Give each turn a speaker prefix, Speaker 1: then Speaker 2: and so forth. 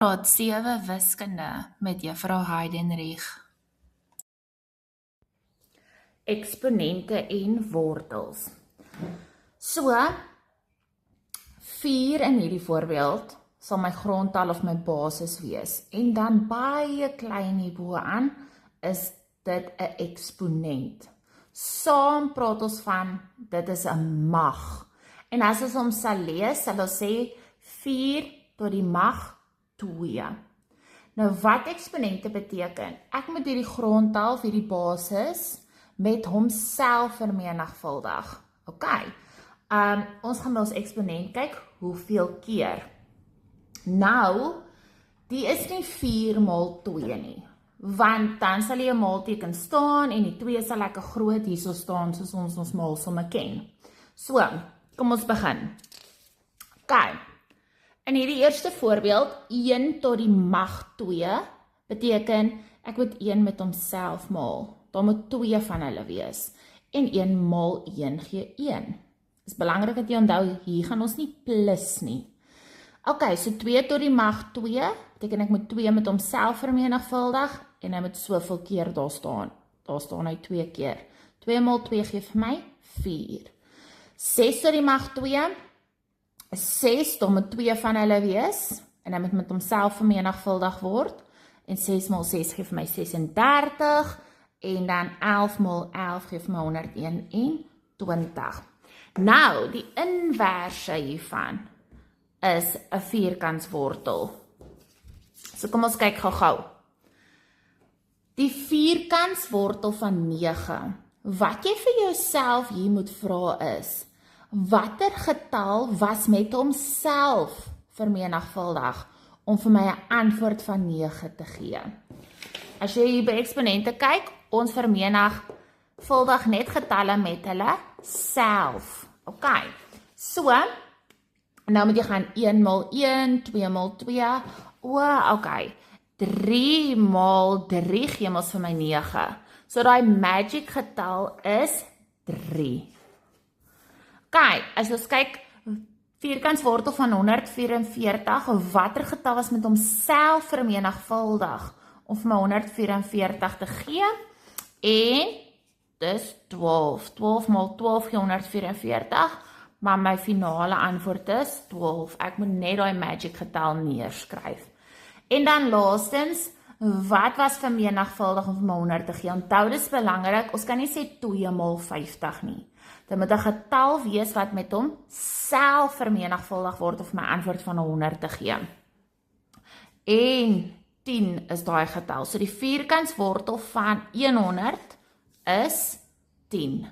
Speaker 1: Graad 7 wiskunde met juffrou Heidenreich. Eksponente en wortels. So, 4 in hierdie voorbeeld sal my grondtal of my basis wees. En dan baie klein hierboaan is dit 'n eksponent. Saam praat ons van, dit is 'n mag. En as ons hom sal lees, sal ons sê 4 tot die mag 2. Nou wat eksponente beteken? Ek moet hierdie grondtal of hierdie basis met homself vermenigvuldig. OK. Ons gaan na ons eksponent kyk, hoeveel keer. Nou, die is nie 4 maal 2 nie. Want dan sal jy 'n maalteken staan en die 2 sal lekker groot hierso staan soos ons maalsomme ken. So, kom ons begin. OK. In hierdie eerste voorbeeld, 1 tot die mag 2, beteken, ek moet 1 met homself maal. Daar moet 2 van hulle wees. En 1 maal 1 gee 1. Dit is belangrik dat jy onthou, hier gaan ons nie plus nie. OK, so 2 tot die mag 2, beteken ek moet 2 met homself vermenigvuldig, en hy moet soveel keer daar staan. Daar staan hy 2 keer. 2 maal 2 gee vir my 4. 6 tot die mag 2, 6, dan moet 2 van hulle wees, en hy moet met homself vermenigvuldig word, en 6 maal 6 gee vir my 36, en dan 11 maal 11 gee vir my 121. Nou, die inverse hiervan is 'n vierkantswortel. So kom ons kyk gou-gou. Die vierkantswortel van 9. Wat jy vir jouself hier moet vra is, watter getal was met homself vermenigvuldig om vir my 'n antwoord van 9 te gee? As jy hier by eksponente kyk, ons vermenigvuldig net getalle met hulle self. OK. So, nou moet jy gaan 1 maal 1, 2 maal 2. OK. 3 maal 3 gee ons vir my 9. So daai magic getal is 3. OK, as ons kyk, vierkantswortel van 144, watter getal was met homself vermenigvuldig om vir my 144 te gee? En dis 12. 12 maal 12 gee 144, maar my finale antwoord is 12. Ek moet net daai magic getal neerskryf. En dan laastens, wat was vermenigvuldig om vir my 100 te gee? Onthou, dis belangrik, ons kan nie sê 2 maal 50 nie. Dit moet 'n getal wees wat met hom self vermenigvuldig word om my antwoord van 100 te gee. En 10 is daai getal. So die vierkantswortel van 100 is 10.